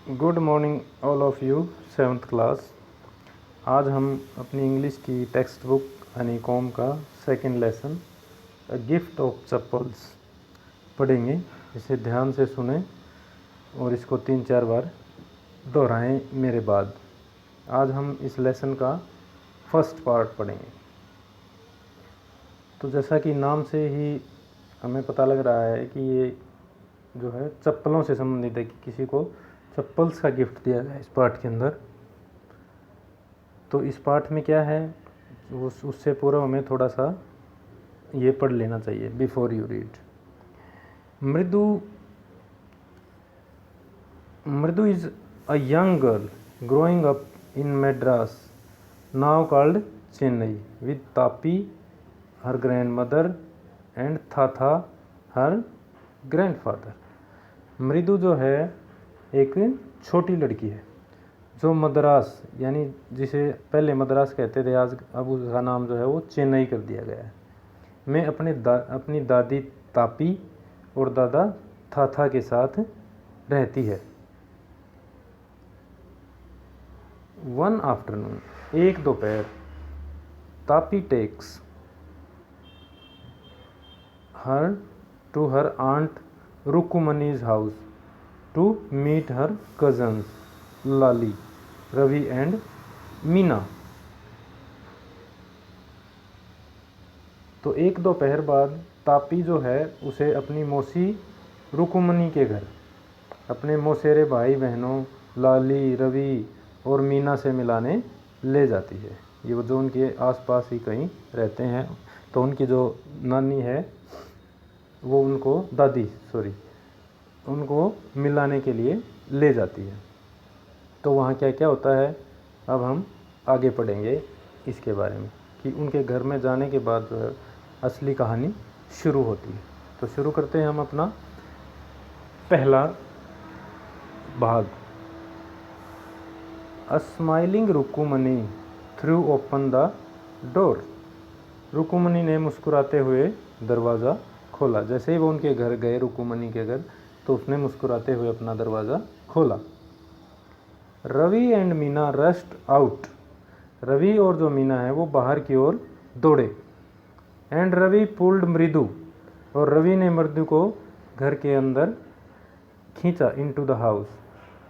Good morning all of you. 7th class. आज हम अपनी इंग्लिश की टेक्स्ट बुक हनीकॉम का second lesson a gift of chappals पढ़ेंगे। इसे ध्यान से सुने और इसको 3-4 बार दोहराएं मेरे बाद। आज हम इस लेसन का फर्स्ट पार्ट पढ़ेंगे। तो जैसा कि नाम से ही हमें पता लग रहा है कि ये जो है चप्पलों से संबंधित है, कि किसी को चप्पल्स का गिफ्ट दिया गया है इस पार्ट के अंदर। तो इस पार्ट में क्या है उससे पूर्व हमें थोड़ा सा ये पढ़ लेना चाहिए before you read. Mridu is a young girl growing up in Madras now called Chennai with तापी her grandmother and Thatha her grandfather. Mridu जो है एक छोटी लड़की है जो मद्रास, यानी जिसे पहले मद्रास कहते थे, आज अब उसका नाम जो है वो चेन्नई कर दिया गया है, मैं अपनी दादी तापी और दादा थाथा के साथ रहती है। वन आफ्टरनून, एक दोपहर, तापी takes her to her aunt Rukmini's house to meet her cousins Lali, Ravi and Meena. तो एक दोपहर बाद तापी जो है उसे अपनी मौसी रुकुमनी के घर अपने मौसेरे भाई बहनों लाली, रवि और मीना से मिलाने ले जाती है। ये वो जो उनके आसपास ही कहीं रहते हैं, तो उनकी जो नानी है वो उनको मिलाने के लिए ले जाती है। तो वहाँ क्या क्या होता है अब हम आगे पढ़ेंगे इसके बारे में, कि उनके घर में जाने के बाद जो है असली कहानी शुरू होती है। तो शुरू करते हैं हम अपना पहला भाग। A smiling Rukmini threw open the door. Rukmini ने मुस्कुराते हुए दरवाज़ा खोला। जैसे ही वो उनके घर गए, रुकुमनी के घर, तो उसने मुस्कुराते हुए अपना दरवाज़ा खोला। Ravi and Meena rushed out. Ravi और जो मीना है वो बाहर की ओर दौड़े। एंड रवि पुल्ड मृदु, और रवि ने मृदु को घर के अंदर खींचा। इनटू द हाउस,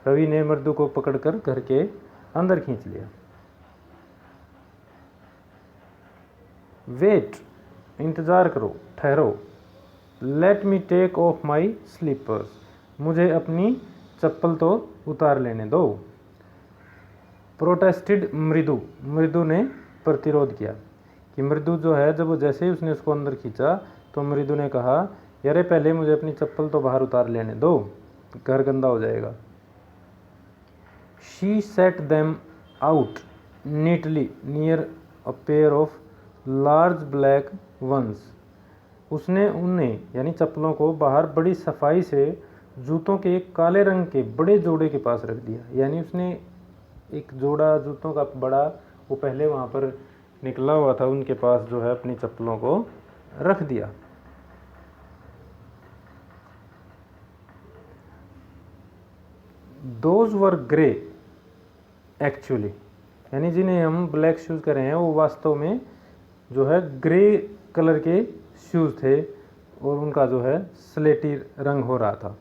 रवि ने मृदु को पकड़कर घर के अंदर खींच लिया। वेट, इंतज़ार करो, ठहरो। Let me take off my slippers, मुझे अपनी चप्पल तो उतार लेने दो। प्रोटेस्टेड मृदु, मृदु ने प्रतिरोध किया। कि मृदु जो है जब जैसे ही उसने उसको अंदर खींचा तो मृदु ने कहा, यारे पहले मुझे अपनी चप्पल तो बाहर उतार लेने दो, घर गंदा हो जाएगा। She set them out neatly near a pair of large black ones. उसने उन्हें यानी चप्पलों को बाहर बड़ी सफाई से जूतों के एक काले रंग के बड़े जोड़े के पास रख दिया। यानी उसने एक जोड़ा जूतों का बड़ा वो पहले वहाँ पर निकला हुआ था, उनके पास जो है अपनी चप्पलों को रख दिया। दोज वर ग्रे एक्चुअली, यानी जिन्हें हम ब्लैक शूज़ कह रहे हैं वो वास्तव में जो है ग्रे कलर के शूज़ थे, और उनका जो है स्लेटी रंग हो रहा था।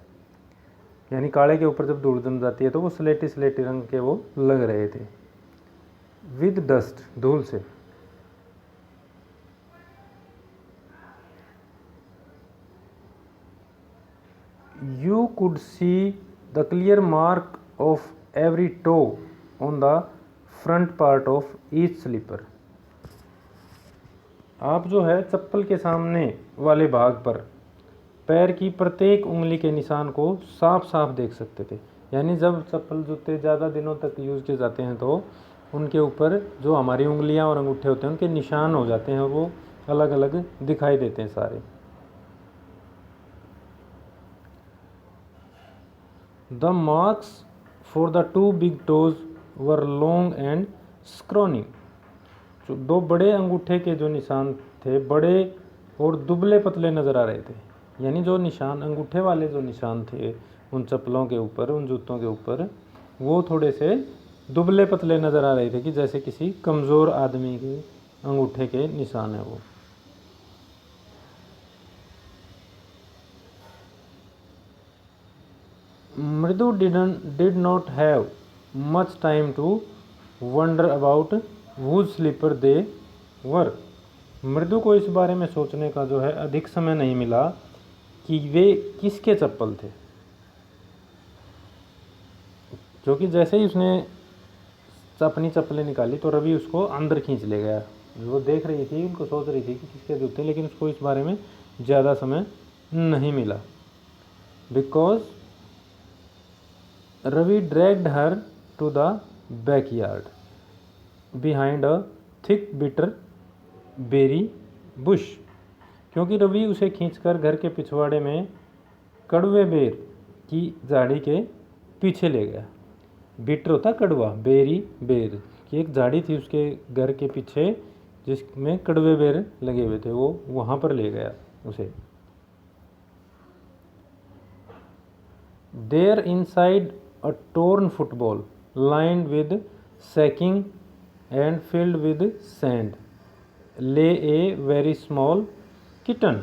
यानी काले के ऊपर जब धूल जम जाती है तो वो स्लेटी रंग के वो लग रहे थे। विद डस्ट, धूल से। You could see the clear mark of every toe on the front part of each slipper. आप जो है चप्पल के सामने वाले भाग पर पैर की प्रत्येक उंगली के निशान को साफ साफ देख सकते थे। यानी जब चप्पल जूते ज़्यादा दिनों तक यूज़ किए जाते हैं तो उनके ऊपर जो हमारी उंगलियां और अंगूठे होते हैं उनके निशान हो जाते हैं, वो अलग अलग दिखाई देते हैं सारे। The marks for the two big toes were long and scrawny. जो दो बड़े अंगूठे के जो निशान थे बड़े और दुबले पतले नज़र आ रहे थे। यानी जो निशान अंगूठे वाले जो निशान थे उन चप्पलों के ऊपर, उन जूतों के ऊपर, वो थोड़े से दुबले पतले नज़र आ रहे थे कि जैसे किसी कमज़ोर आदमी के अंगूठे के निशान है वो। मृदु did not have much time to wonder about whose slipper they were। मृदु को इस बारे में सोचने का जो है अधिक समय नहीं मिला कि वे किसके चप्पल थे, क्योंकि जैसे ही उसने अपनी चप्पलें निकाली तो रवि उसको अंदर खींच ले गया। वो देख रही थी, उनको सोच रही थी कि किसके जूते, लेकिन उसको इस बारे में ज़्यादा समय नहीं मिला। Because Ravi dragged her to the backyard behind a thick bitter berry bush। क्योंकि रवि उसे खींचकर घर के पिछवाड़े में कड़वे बेर की झाड़ी के पीछे ले गया। बिटर होता कड़वा, बेरी बेर की एक झाड़ी थी उसके घर के पीछे जिसमें कड़वे बेर लगे हुए थे, वो वहाँ पर ले गया उसे। There inside a torn football lined with sacking and filled with sand lay a very small kitten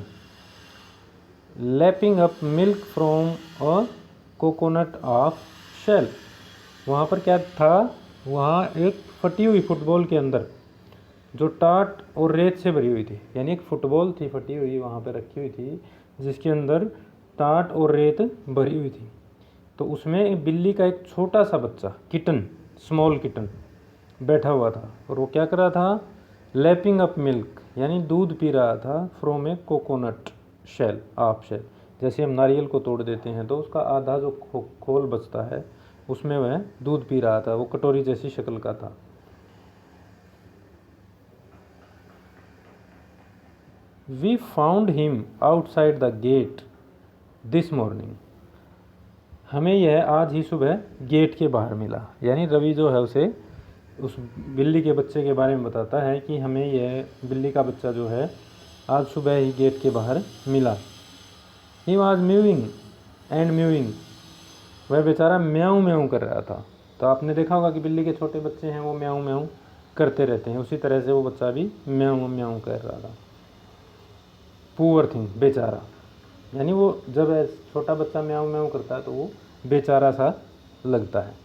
lapping up milk from a coconut of shell। वहाँ पर क्या था, वहाँ एक फटी हुई फुटबॉल के अंदर जो टाट और रेत से भरी हुई थी, यानी एक फुटबॉल थी फटी हुई वहाँ पर रखी हुई थी जिसके अंदर टाट और रेत भरी हुई थी। तो उसमें बिल्ली का एक छोटा सा बच्चा, किटन, स्मॉल किटन बैठा हुआ था और वो क्या कर रहा था, लैपिंग अप मिल्क यानी दूध पी रहा था, फ्रॉम ए कोकोनट शेल, आप शेल। जैसे हम नारियल को तोड़ देते हैं तो उसका आधा जो खोल बचता है उसमें वह दूध पी रहा था, वो कटोरी जैसी शक्ल का था। We found him outside the gate this morning. हमें यह आज ही सुबह गेट के बाहर मिला, यानी रवि जो है उसे उस बिल्ली के बच्चे के बारे में बताता है कि हमें यह बिल्ली का बच्चा जो है आज सुबह ही गेट के बाहर मिला। He was mowing and mowing, वह बेचारा म्याऊं म्याऊं कर रहा था। तो आपने देखा होगा कि बिल्ली के छोटे बच्चे हैं वो म्याऊं म्याऊं करते रहते हैं, उसी तरह से वो बच्चा भी म्याऊं म्याऊं कर रहा था। पुअर थिंग, बेचारा, यानी वो जब छोटा बच्चा म्याऊं म्याऊं करता है तो वो बेचारा सा लगता है।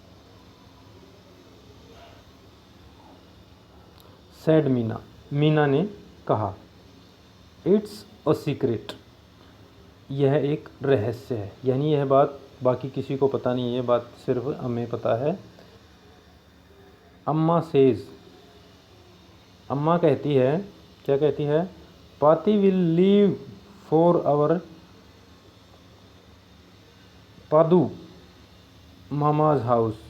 सैड मीना, मीना ने कहा, इट्स अ सीक्रेट, यह एक रहस्य है, यानी यह बात बाकी किसी को पता नहीं है, ये बात सिर्फ हमें पता है। अम्मा सेज, अम्मा कहती है, क्या कहती है, Paati will leave for our Padu mama's house.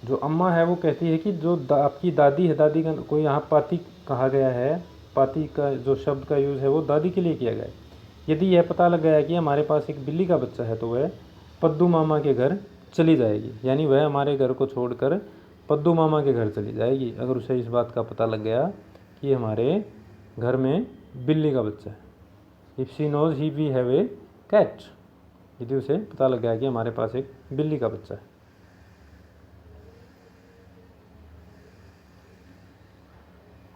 जो अम्मा है वो कहती है कि जो आपकी दादी है, दादी का कोई यहाँ पाती कहा गया है, पाती का जो शब्द का यूज़ है वो दादी के लिए किया गया है। यदि यह पता लग गया है कि हमारे पास एक बिल्ली का बच्चा है तो वह पद्दू मामा के घर चली जाएगी, यानी वह हमारे घर को छोड़कर पद्दू मामा के घर चली जाएगी अगर उसे इस बात का पता लग गया कि हमारे घर में बिल्ली का बच्चा है। If she knows he we have a cat, यदि उसे पता लग गया कि हमारे पास एक बिल्ली का बच्चा है।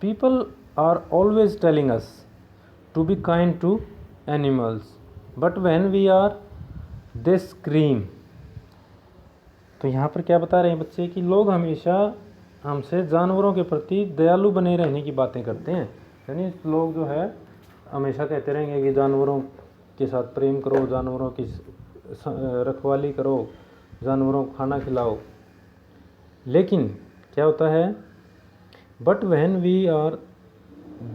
People are always telling us to be kind to animals but when we are they scream. तो यहाँ पर क्या बता रहे हैं बच्चे कि लोग हमेशा हमसे जानवरों के प्रति दयालु बने रहने की बातें करते हैं, यानी लोग जो है हमेशा कहते रहेंगे कि जानवरों के साथ प्रेम करो, जानवरों की रखवाली करो, जानवरों को खाना खिलाओ। लेकिन क्या होता है, बट व्हेन वी आर,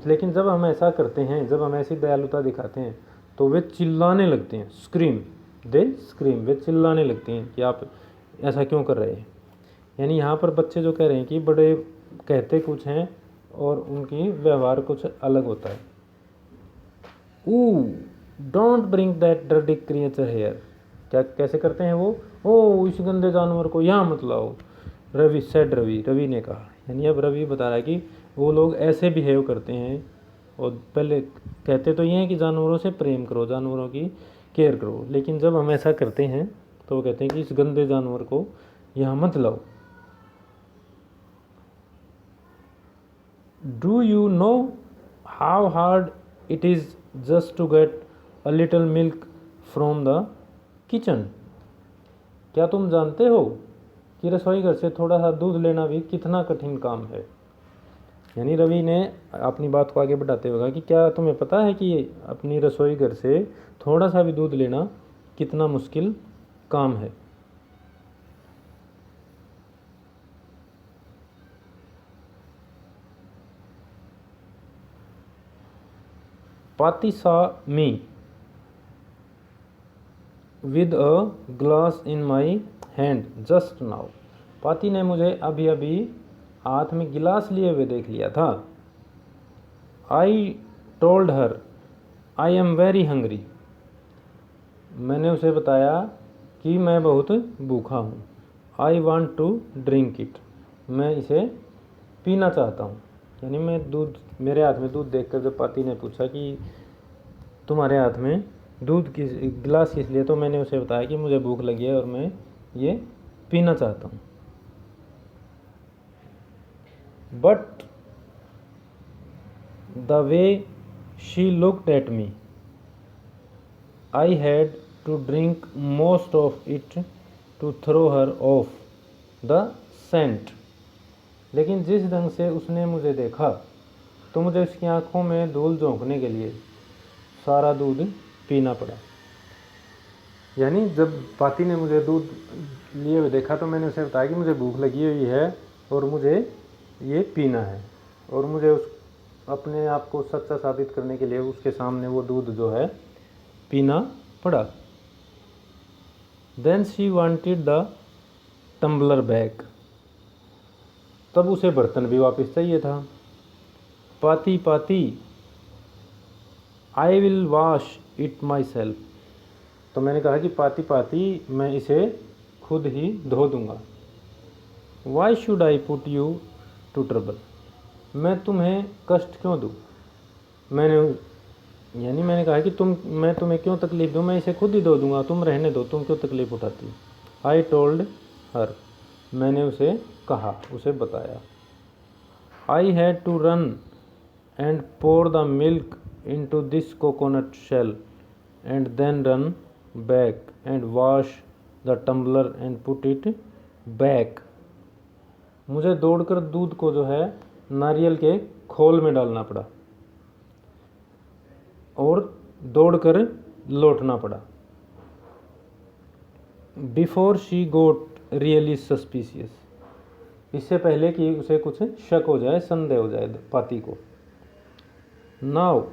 लेकिन जब हम ऐसा करते हैं, जब हम ऐसी दयालुता दिखाते हैं तो वे चिल्लाने लगते हैं, स्क्रीम, दे स्क्रीम, वे चिल्लाने लगते हैं कि आप ऐसा क्यों कर रहे हैं। यानी यहाँ पर बच्चे जो कह रहे हैं कि बड़े कहते कुछ हैं और उनकी व्यवहार कुछ अलग होता है। Don't bring that dirty creature here, क्या कैसे करते हैं वो, ओ इस गंदे जानवर को यहाँ मत लाओ, रवि सेड, रवि ने कहा। यानी अब रवि बता रहा है कि वो लोग ऐसे बिहेव करते हैं और पहले कहते तो ये हैं कि जानवरों से प्रेम करो, जानवरों की केयर करो। लेकिन जब हम ऐसा करते हैं तो वो कहते हैं कि इस गंदे जानवर को यहाँ मत लाओ। Do you know how hard it is just to get a little milk from the kitchen. क्या तुम जानते हो कि रसोई घर से थोड़ा सा दूध लेना भी कितना कठिन काम है। यानी रवि ने अपनी बात को आगे बढ़ाते हुए कहा कि क्या तुम्हें पता है कि अपनी रसोई घर से थोड़ा सा भी दूध लेना कितना मुश्किल काम है। पाती सा me with a glass in my hand just now. पाती ने मुझे अभी अभी हाथ में गिलास लिए हुए देख लिया था। I told her I am very hungry. मैंने उसे बताया कि मैं बहुत भूखा हूँ। I want to drink it. मैं इसे पीना चाहता हूँ। यानी मैं दूध, मेरे हाथ में दूध देखकर जब पाती ने पूछा कि तुम्हारे हाथ में दूध किस गिलास किस लिए, तो मैंने उसे बताया कि मुझे भूख लगी है और मैं ये पीना चाहता हूँ। But the way she looked at me I had to drink most of it to throw her off the scent. लेकिन जिस ढंग से उसने मुझे देखा तो मुझे उसकी आंखों में धूल झोंकने के लिए सारा दूध पीना पड़ा। यानी जब पाती ने मुझे दूध लिए हुए देखा तो मैंने उसे बताया कि मुझे भूख लगी हुई है और मुझे ये पीना है, और मुझे उस अपने आप को सच्चा साबित करने के लिए उसके सामने वो दूध जो है पीना पड़ा। Then she wanted the tumbler back. तब उसे बर्तन भी वापस चाहिए था। Paati Paati I will wash it myself. तो मैंने कहा कि पाती पाती मैं इसे खुद ही धो दूंगा। Why should I put you to trouble. मैं तुम्हें कष्ट क्यों दूँ। मैंने कहा कि मैं तुम्हें क्यों तकलीफ़ दूँ, मैं इसे खुद ही धो दूंगा, तुम रहने दो, तुम क्यों तकलीफ़ उठाती। I told her. मैंने उसे कहा, उसे बताया। I had to run and pour the milk into this coconut shell and then run back and wash the tumbler and put it back. मुझे दौड़कर दूध को जो है नारियल के खोल में डालना पड़ा और दौड़कर लौटना पड़ा। Before she got really suspicious. इससे पहले कि उसे कुछ शक हो जाए, संदेह हो जाए पाती को। Now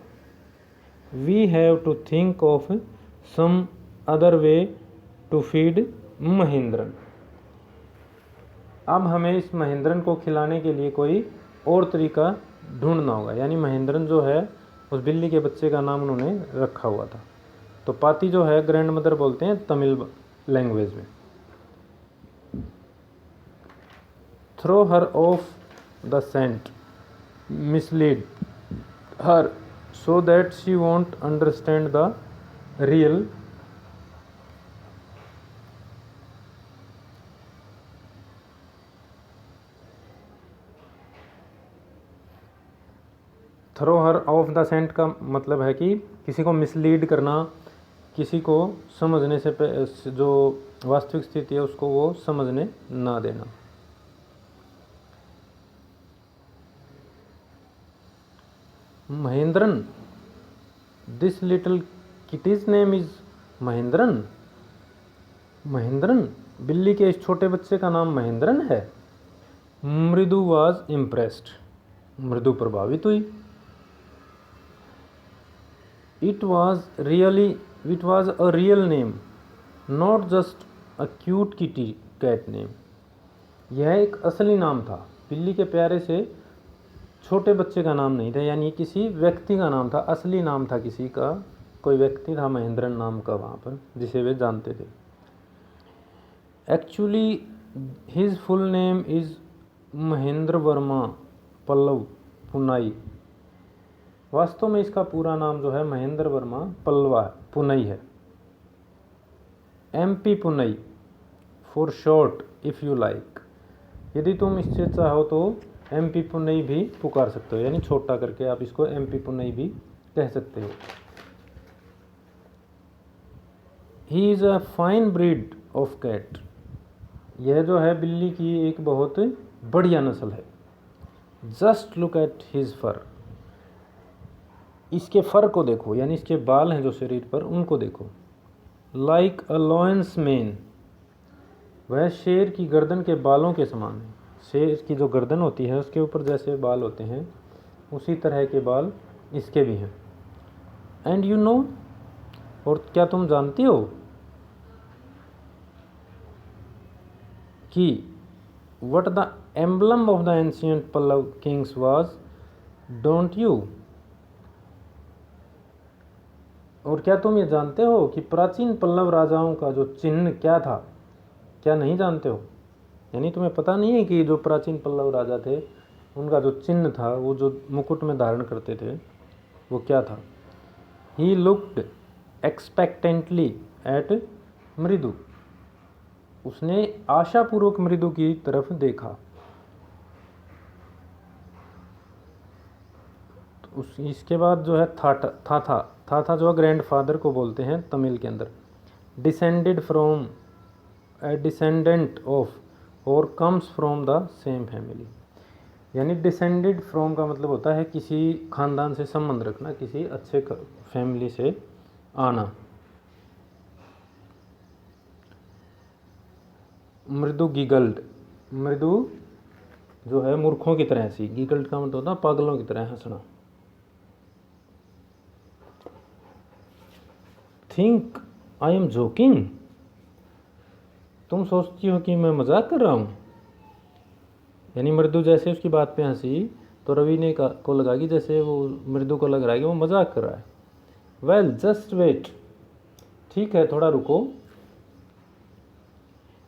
we have to think of some other way to feed Mahendran. अब हमें इस महेंद्रन को खिलाने के लिए कोई और तरीका ढूंढना होगा। यानी महेंद्रन जो है उस बिल्ली के बच्चे का नाम उन्होंने रखा हुआ था। तो पाती जो है ग्रैंड मदर बोलते हैं तमिल लैंग्वेज में। Throw her off the scent, mislead her so that she won't understand the real throw her off the scent का मतलब है कि किसी को मिसलीड करना, किसी को समझने से जो वास्तविक स्थिति है उसको वो समझने ना देना। Mahendran, this little kitty's name is Mahendran. Mahendran, बिल्ली के इस छोटे बच्चे का नाम महेंद्रन है। मृदु वाज इम्प्रेस्ड। मृदु प्रभावित हुई। It was a real name, not just a cute kitty cat name. यह एक असली नाम था, बिल्ली के प्यारे से छोटे बच्चे का नाम नहीं था। यानी किसी व्यक्ति का नाम था, असली नाम था किसी का, कोई व्यक्ति था महेंद्रन नाम का वहाँ पर जिसे वे जानते थे। Actually his full name is Mahendra Varma Pallava Punnai. वास्तव में इसका पूरा नाम जो है महेंद्र वर्मा पल्लवा पुनई है। MP Punai for short if you like. यदि तुम इससे चाहो तो MP पुनई भी पुकार सकते हो, यानी छोटा करके आप इसको MP पुनई भी कह सकते हो। He is a fine breed of cat. यह जो है बिल्ली की एक बहुत बढ़िया नस्ल है। जस्ट लुक एट हिज फर। इसके फर को देखो, यानी इसके बाल हैं जो शरीर पर, उनको देखो। लाइक अ लॉयंस मेन। वह शेर की गर्दन के बालों के समान है। शेर की जो गर्दन होती है उसके ऊपर जैसे बाल होते हैं उसी तरह के बाल इसके भी हैं। एंड यू नो, और क्या तुम जानती हो कि what the emblem of the ancient Pallava kings was, don't you. और क्या तुम ये जानते हो कि प्राचीन पल्लव राजाओं का जो चिन्ह क्या था, क्या नहीं जानते हो? यानी तुम्हें पता नहीं है कि जो प्राचीन पल्लव राजा थे उनका जो चिन्ह था, वो जो मुकुट में धारण करते थे, वो क्या था? ही लुक्ड एक्सपेक्टेंटली एट मृदु। उसने आशापूर्वक मृदु की तरफ देखा। तो इसके बाद जो है था जो ग्रैंडफादर को बोलते हैं तमिल के अंदर। Descended from, a descendant of, और comes from the same family. यानी डिसेंडेड फ्रॉम का मतलब होता है किसी खानदान से संबंध रखना, किसी अच्छे फैमिली से आना। मृदु गिगल्ड। मृदु जो है मूर्खों की तरह हंसी। गिगल्ड का मतलब होता है पागलों की तरह हंसना। Think I am joking. तुम सोचती हो कि मैं मजाक कर रहा हूँ। यानी मृदु जैसे उसकी बात पे हंसी तो रवि ने को लगा कि जैसे वो मृदु को लग रहा है कि वो मजाक कर रहा है। Well just wait. ठीक है, थोड़ा रुको।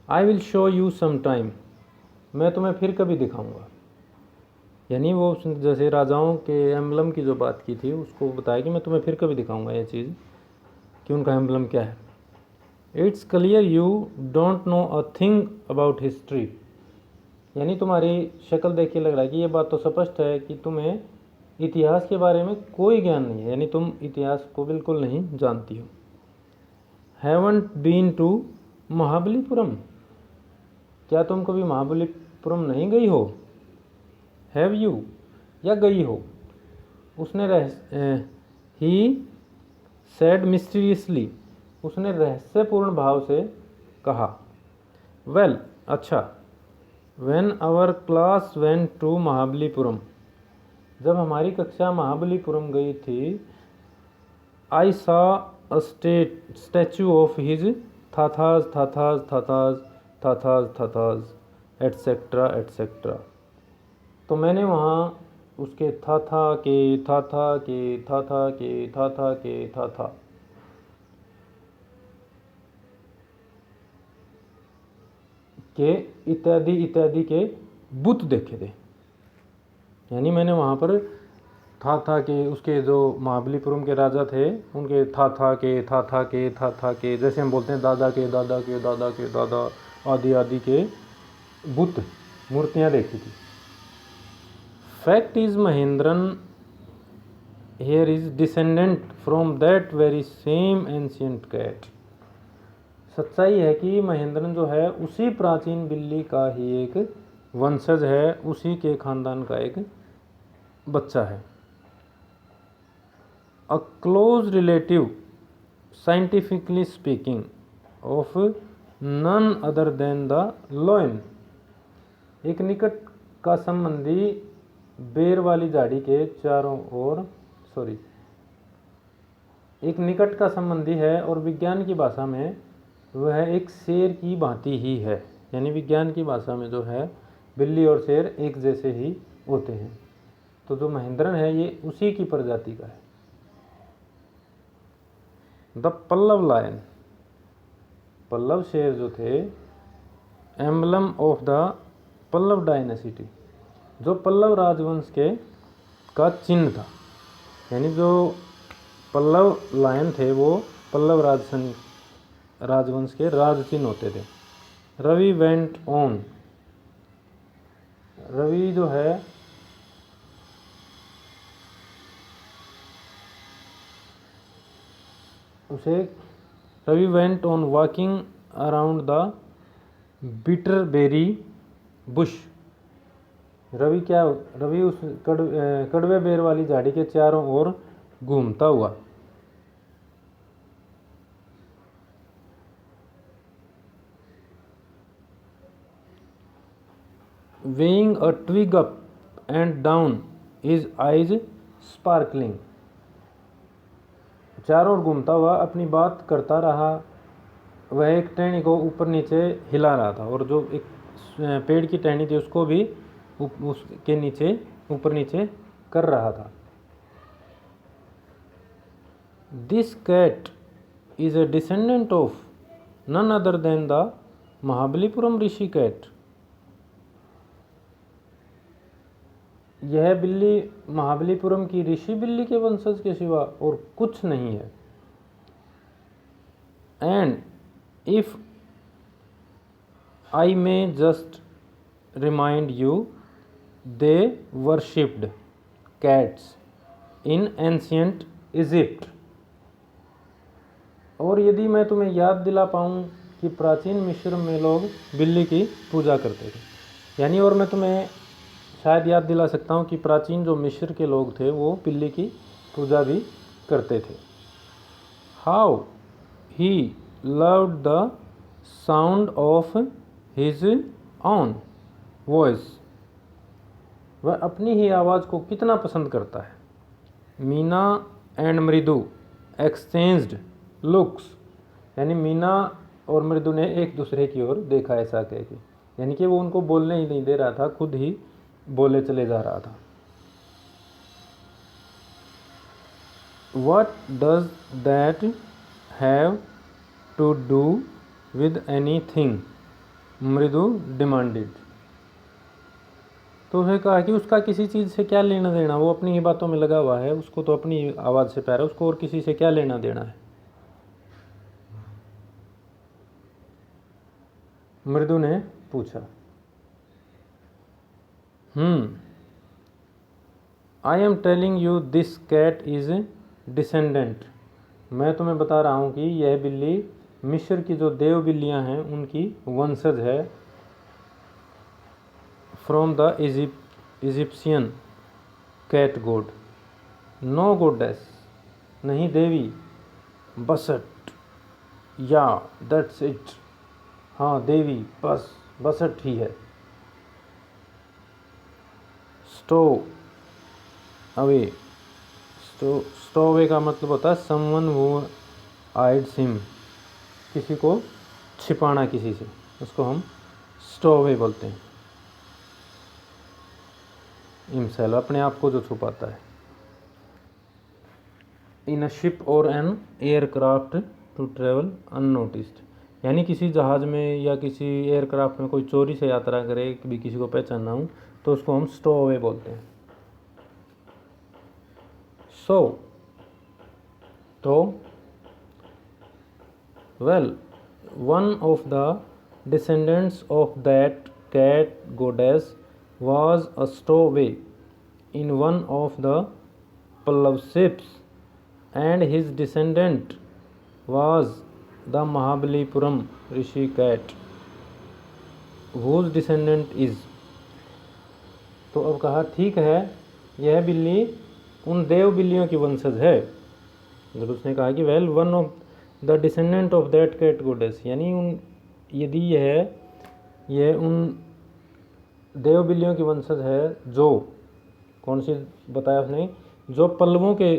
I will show you some time. मैं तुम्हें फिर कभी दिखाऊंगा। यानी वो जैसे राजाओं के एम्बलम की जो बात की थी उसको बताया कि मैं तुम्हें फिर कभी दिखाऊंगा ये चीज़ कि उनका एम्बलम क्या है। It's clear you don't know a thing about history. यानी तुम्हारी शक्ल देख के लग रहा है कि ये बात तो स्पष्ट है कि तुम्हें इतिहास के बारे में कोई ज्ञान नहीं है, यानी तुम इतिहास को बिल्कुल नहीं जानती हो। Haven't been to Mahabalipuram. क्या तुम कभी महाबलीपुरम नहीं गई हो? हैव यू, या गई हो? उसने ही सैड मिस्टीरियसली। उसने रहस्यपूर्ण भाव से कहा। वेल अच्छा। When our class went to Mahabalipuram. जब हमारी कक्षा महाबलीपुरम गई थी, I saw a statue of his Thatha's Thatha's Thatha's Thatha's Thatha's etcetera etcetera. तो मैंने वहाँ उसके थाथा के थाथा के थाथा के थाथा के थाथा के इत्यादि इत्यादि के बुत देखे थे। यानी मैंने वहाँ पर थाथा के, उसके जो महाबलीपुरम के राजा थे उनके थाथा के थाथा के थाथा के, जैसे हम बोलते हैं दादा के दादा के दादा के दादा आदि आदि के बुत, मूर्तियाँ देखी थी। Fact is Mahendran here is descendant from that very same ancient cat. सच्चाई है कि महेंद्रन जो है उसी प्राचीन बिल्ली का ही एक वंशज है, उसी के खानदान का एक बच्चा है। A close relative scientifically speaking of none other than the lion. एक निकट का संबंधी बेर वाली झाड़ी के चारों ओर, एक निकट का संबंधी है और विज्ञान की भाषा में वह एक शेर की भांति ही है। यानी विज्ञान की भाषा में जो है बिल्ली और शेर एक जैसे ही होते हैं। तो जो महेंद्रन है ये उसी की प्रजाति का है। The Pallav lion. पल्लव शेर जो थे, emblem of the Pallava dynasty, जो पल्लव राजवंश के का चिन्ह था। यानी जो पल्लव लायन थे वो पल्लव राजवंश के राज चिन्ह होते थे। रवि वेंट ऑन, रवि जो है उसे Ravi went on walking around the bitterberry bush. Ravi उस कड़वे बेर वाली झाड़ी के चारों ओर घूमता हुआ। weighing a twig up and down, his eyes sparkling। चारों ओर घूमता हुआ अपनी बात करता रहा। वह एक टहनी को ऊपर नीचे हिला रहा था और जो एक पेड़ की टहनी थी उसको भी उसके नीचे ऊपर नीचे कर रहा था। This cat is a descendant of none other than the Mahabalipuram rishi cat. यह बिल्ली महाबलीपुरम की ऋषि बिल्ली के वंशज के सिवा और कुछ नहीं है। And if I may just remind you, they worshipped cats in ancient Egypt. और यदि मैं तुम्हें याद दिला पाऊँ कि प्राचीन मिस्र में लोग बिल्ली की पूजा करते थे, यानी और मैं तुम्हें शायद याद दिला सकता हूँ कि प्राचीन जो मिस्र के लोग थे वो बिल्ली की पूजा भी करते थे। How he loved the sound of his on voice. वह अपनी ही आवाज़ को कितना पसंद करता है। मीना एंड मृदु एक्सचेंज्ड लुक्स, यानी मीना और मृदु ने एक दूसरे की ओर देखा ऐसा कह के, यानी कि वो उनको बोलने ही नहीं दे रहा था, खुद ही बोले चले जा रहा था। What does that have to do with anything? मृदु डिमांडेड। तो उसने कहा कि उसका किसी चीज़ से क्या लेना देना, वो अपनी ही बातों में लगा हुआ है, उसको तो अपनी आवाज़ से प्यार है, उसको और किसी से क्या लेना देना है। मृदु ने पूछा। I am telling you this cat is descendant. मैं तुम्हें बता रहा हूँ कि यह बिल्ली मिस्र की जो देव बिल्लियाँ हैं उनकी वंशज है। From the Egyptian cat god, no goddess, नहीं देवी, बसट, या दैट्स इट, हाँ देवी बस बसट ही है। स्टो अवे, स्टो अवे का मतलब होता है समवन हु हाइड्स हिम, किसी को छिपाना किसी से, उसको हम स्टो अवे बोलते हैं। हिमसेल्फ, अपने आप को जो छुपाता है। इन अ शिप और an aircraft to travel unnoticed, यानी किसी जहाज़ में या किसी एयरक्राफ्ट में कोई चोरी से यात्रा करे, कभी किसी को पहचानना हो तो उसको हम स्टो अवे बोलते हैं। सो तो well, one of the descendants of that cat goddess was a stowaway in one of the Pallav ships, and his descendant was the Mahabalipuram Rishi cat, whose descendant is। तो अब कहा ठीक है, यह बिल्ली उन देव बिल्लियों की वंशज है। जब उसने कहा कि well one of the descendant of that cat goddess, यानी उन यदि यह उन देव बिल्लियों की वंशज है जो कौन सी बताया उसने, जो पल्लवों के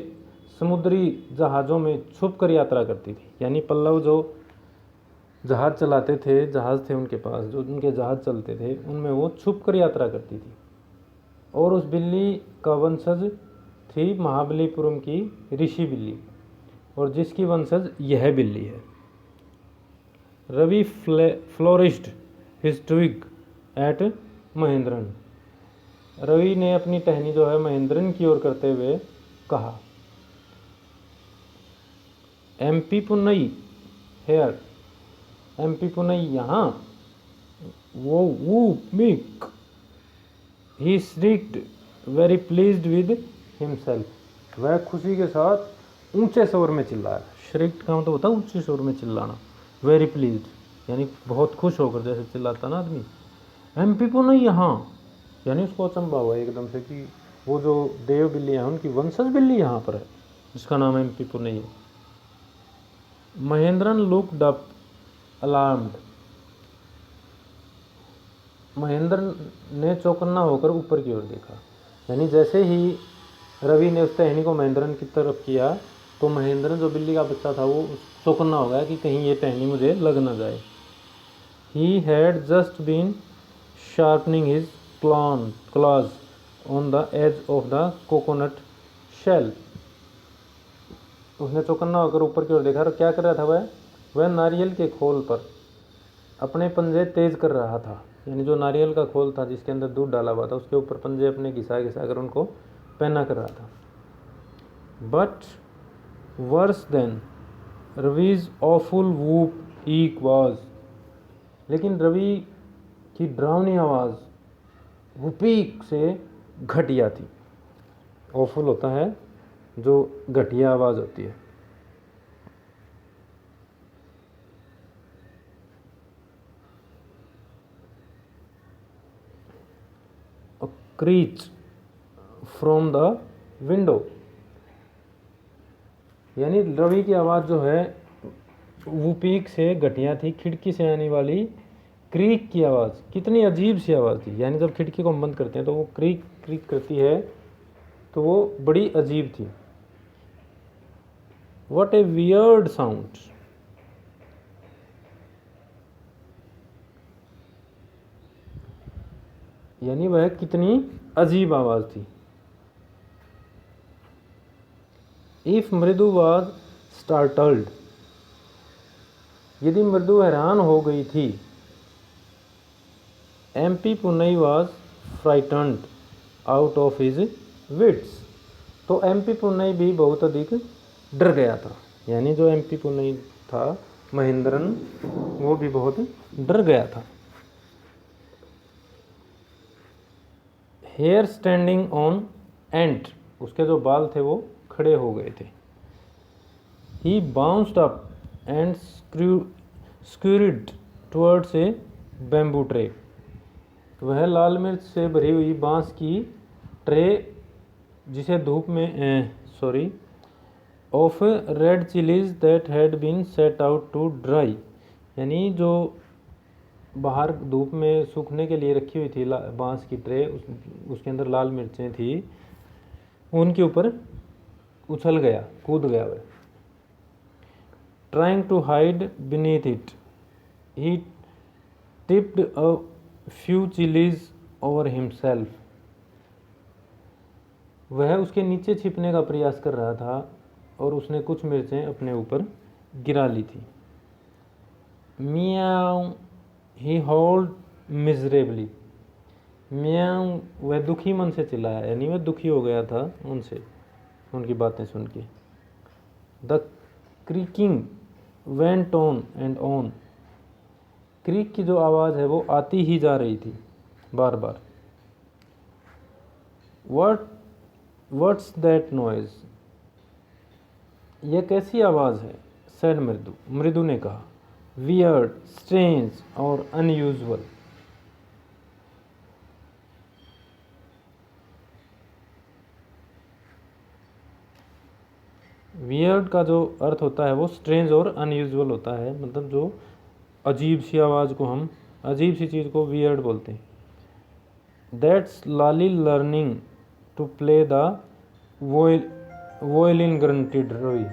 समुद्री जहाज़ों में छुप कर यात्रा करती थी। यानी पल्लव जो जहाज़ चलाते थे, जहाज़ थे उनके पास, जो उनके जहाज़ चलते थे उनमें वो छुप कर यात्रा करती थी। और उस बिल्ली का वंशज थी महाबलीपुरम की ऋषि बिल्ली, और जिसकी वंशज यह बिल्ली है। Ravi flourished his twig at Mahendran, Ravi ने अपनी टहनी जो है महेंद्रन की ओर करते हुए कहा। M P Punnai here, M P Punnai यहाँ, वो मिक, he shrieked very pleased with himself, वह खुशी के साथ ऊंचे स्वर में चिल्लाया। श्रीक्ड का मतलब होता है ऊंचे स्वर में चिल्लाना। वेरी प्लीज्ड यानी बहुत खुश होकर जैसे चिल्लाता ना आदमी। एमपी पुणे यहाँ यानी उसको अचंभा हुआ एकदम से कि वो जो देव बिल्ली है उनकी वंशज बिल्ली यहाँ पर है, जिसका नाम एमपी पुणे है। Mahendran looked up alarmed, Mahendra ने चौकन्ना होकर ऊपर की ओर देखा। यानी जैसे ही रवि ने उस टहनी को महेंद्रन की तरफ किया तो महेंद्रन जो बिल्ली का बच्चा था वो चौकन्ना हो गया कि कहीं ये टहनी मुझे लग ना जाए। He had just been sharpening his claws on the edge of the coconut shell. उसने चौकन्ना होकर ऊपर की ओर देखा और क्या कर रहा था वह नारियल के खोल पर अपने पंजे तेज कर रहा था। यानी जो नारियल का खोल था जिसके अंदर दूध डाला हुआ था उसके ऊपर पंजे अपने घिसा घिसा कर उनको पहना कर रहा था। But worse than Ravi's awful whoop ईक was, लेकिन रवि की डरावनी आवाज़ वूपीक से घटिया थी। ऑफुल होता है जो घटिया आवाज़ होती है। क्रीच फ्रॉम द विंडो, यानी रवि की आवाज़ जो है वूपीक से घटिया थी। खिड़की से आने वाली क्रीक की आवाज़ कितनी अजीब सी आवाज़ थी। यानी जब खिड़की को हम बंद करते हैं तो वो क्रीक क्रीक करती है तो वो बड़ी अजीब थी। व्हाट ए वियर्ड साउंड, यानी वह कितनी अजीब आवाज़ थी। इफ मृदु वाज स्टार्टल्ड, यदि मृदु हैरान हो गई थी। MP Punai was frightened out of his wits, तो एमपी पुनई भी बहुत अधिक डर गया था। यानी जो एमपी पुनई था महेंद्रन वो भी बहुत डर गया था। हेयर स्टैंडिंग ऑन एंड, उसके जो बाल थे वो खड़े हो गए थे। He bounced up and scurried towards a bamboo tray, वह लाल मिर्च से भरी हुई बांस की ट्रे जिसे धूप में of red chillies that had been set out to dry, यानी जो बाहर धूप में सूखने के लिए रखी हुई थी बांस की ट्रे, उसके अंदर लाल मिर्चें थी, उनके ऊपर उछल गया, कूद गया वह। Trying to hide beneath it he tipped a few chillies over himself, वह उसके नीचे छिपने का प्रयास कर रहा था और उसने कुछ मिर्चें अपने ऊपर गिरा ली थी। मियाऊ ही हॉल्ड मिजरेबली, मियाऊ वह दुखी मन से चिल्लाया, यानी वह दुखी हो गया था उनसे, उनकी बातें सुन के। The creaking went on and on, creek की जो आवाज़ है वो आती ही जा रही थी बार बार। व्हाट्स दैट नॉइज, यह कैसी आवाज़ है। सेड मृदु, मृदु ने कहा। वियर्ड, स्ट्रेंज और अनयूजुअल, वियर्ड का जो अर्थ होता है वो स्ट्रेंज और अनयूजुअल होता है, मतलब जो अजीब सी आवाज़ को हम, अजीब सी चीज़ को वियर्ड बोलते हैं। That's Lali learning to play the violin grunted Ravi,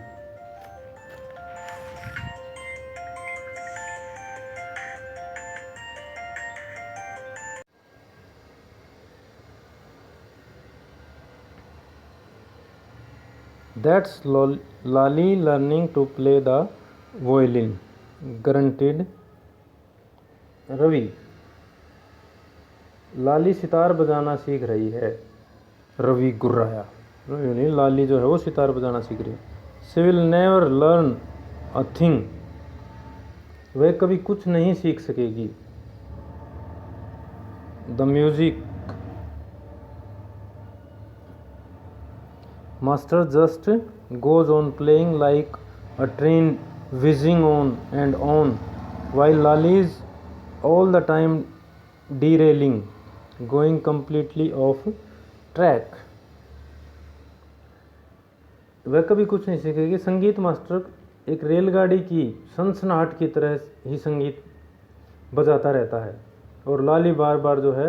that's Lali learning to play the violin grunted Ravi, Lali sitar बजाना सीख रही है। रवि गुर्राया, रवि लाली जो है वो सितार बजाना सीख रही है। She will never learn a thing, वह कभी कुछ नहीं सीख सकेगी। The music master just goes on playing like a train whizzing on while Lali is all the time derailing, going completely off track। वह कभी कुछ नहीं सीखेगी। संगीत मास्टर एक रेलगाड़ी की सनसनाहट की तरह ही संगीत बजाता रहता है और लाली बार बार जो है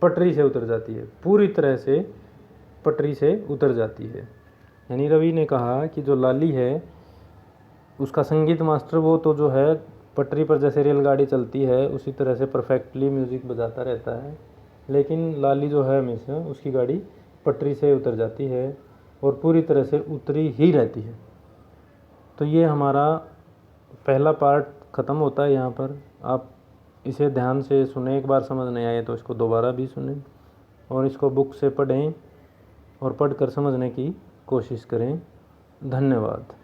पटरी से उतर जाती है, पूरी तरह से पटरी से उतर जाती है। यानी रवि ने कहा कि जो लाली है उसका संगीत मास्टर वो तो जो है पटरी पर जैसे रेलगाड़ी चलती है उसी तरह से परफेक्टली म्यूज़िक बजाता रहता है, लेकिन लाली जो है हमेशा उसकी गाड़ी पटरी से उतर जाती है और पूरी तरह से उतरी ही रहती है। तो ये हमारा पहला पार्ट ख़त्म होता है यहाँ पर। आप इसे ध्यान से सुने, एक बार समझ नहीं आए तो इसको दोबारा भी सुने और इसको बुक से पढ़ें और पढ़कर समझने की कोशिश करें। धन्यवाद।